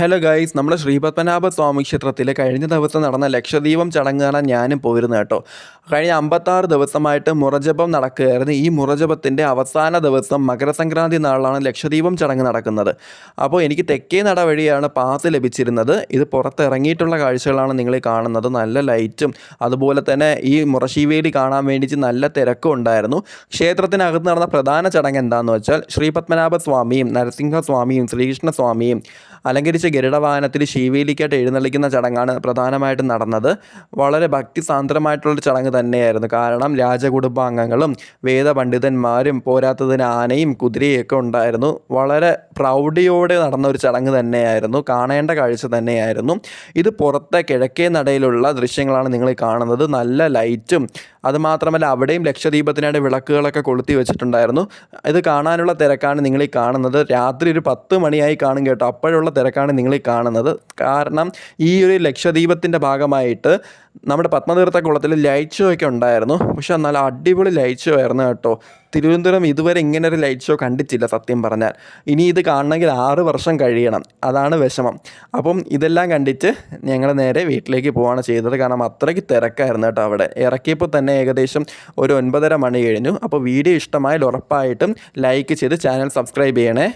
Hello guys, നമ്മുടെ ശ്രീപത്മനാഭ സ്വാമി ക്ഷേത്രത്തിൽ കഴിഞ്ഞ ദിവസം നടന്ന ലക്ഷദീപം ചടങ്ങ് കാണാൻ ഞാനും പോയിരുന്നു കേട്ടോ. കഴിഞ്ഞ 56 ദിവസമായിട്ട് മുറജപം നടക്കുകയായിരുന്നു. ഈ മുറജപത്തിൻ്റെ അവസാന ദിവസം മകരസംക്രാന്തി നാളിലാണ് ലക്ഷദീപം ചടങ്ങ് നടക്കുന്നത്. അപ്പോൾ എനിക്ക് തെക്കേ നട വഴിയാണ് പാസ് ലഭിച്ചിരുന്നത്. ഇത് പുറത്തിറങ്ങിയിട്ടുള്ള കാഴ്ചകളാണ് നിങ്ങൾ കാണുന്നത്. നല്ല ലൈറ്റും അതുപോലെ തന്നെ ഈ മുറശീവേലി കാണാൻ വേണ്ടിയിട്ട് നല്ല തിരക്കും ഉണ്ടായിരുന്നു. ക്ഷേത്രത്തിനകത്ത് നടന്ന പ്രധാന ചടങ്ങ് എന്താണെന്ന് വെച്ചാൽ ശ്രീപത്മനാഭ സ്വാമിയും നരസിംഹസ്വാമിയും ശ്രീകൃഷ്ണസ്വാമിയും അലങ്കരിച്ച ഗരുഡവാഹനത്തിൽ ശീവേലിക്കായിട്ട് എഴുന്നള്ളിക്കുന്ന ചടങ്ങാണ് പ്രധാനമായിട്ടും നടന്നത്. വളരെ ഭക്തിസാന്ദ്രമായിട്ടുള്ളൊരു ചടങ്ങ് തന്നെയായിരുന്നു. കാരണം രാജകുടുംബാംഗങ്ങളും വേദപണ്ഡിതന്മാരും പോരാത്തതിന് ആനയും കുതിരയൊക്കെ ഉണ്ടായിരുന്നു. വളരെ പ്രൗഢിയോടെ നടന്ന ഒരു ചടങ്ങ് തന്നെയായിരുന്നു. കാണേണ്ട കാഴ്ച തന്നെയായിരുന്നു. ഇത് പുറത്തെ കിഴക്കേ നടയിലുള്ള ദൃശ്യങ്ങളാണ് നിങ്ങൾ കാണുന്നത്. നല്ല ലൈറ്റും അതുമാത്രമല്ല അവിടെയും ലക്ഷദീപത്തിനായിട്ട് വിളക്കുകളൊക്കെ കൊളുത്തി വെച്ചിട്ടുണ്ടായിരുന്നു. ഇത് കാണാനുള്ള തിരക്കാണ് നിങ്ങൾ കാണുന്നത്. രാത്രി ഒരു 10 മണിയായി കാണും കേട്ടോ. അപ്പോഴുള്ള തിരക്കാണ് നിങ്ങൾ കാണുന്നത്. കാരണം ഈ ഒരു ലക്ഷദീപത്തിൻ്റെ ഭാഗമായിട്ട് നമ്മുടെ പത്മതീർത്ഥ കുളത്തിൽ ലൈറ്റ് ഷോ ഒക്കെ ഉണ്ടായിരുന്നു. പക്ഷെ നല്ല അടിപൊളി ലൈറ്റ് ഷോ ആയിരുന്നു കേട്ടോ. തിരുവനന്തപുരം ഇതുവരെ ഇങ്ങനെ ഒരു ലൈറ്റ് ഷോ കണ്ടിട്ടില്ല സത്യം പറഞ്ഞാൽ. ഇനി ഇത് കാണണമെങ്കിൽ 6 വർഷം കഴിയണം, അതാണ് വിഷമം. അപ്പം ഇതെല്ലാം കണ്ടിട്ട് ഞങ്ങൾ നേരെ വീട്ടിലേക്ക് പോവുകയാണ് ചെയ്തത്. കാരണം അത്രയ്ക്ക് തിരക്കായിരുന്നു കേട്ടോ. അവിടെ ഇറക്കിയപ്പോൾ തന്നെ ഏകദേശം ഒരു 9:30 മണി കഴിഞ്ഞു. അപ്പോൾ വീഡിയോ ഇഷ്ടമായാൽ ഉറപ്പായിട്ടും ലൈക്ക് ചെയ്ത് ചാനൽ സബ്സ്ക്രൈബ് ചെയ്യണേ.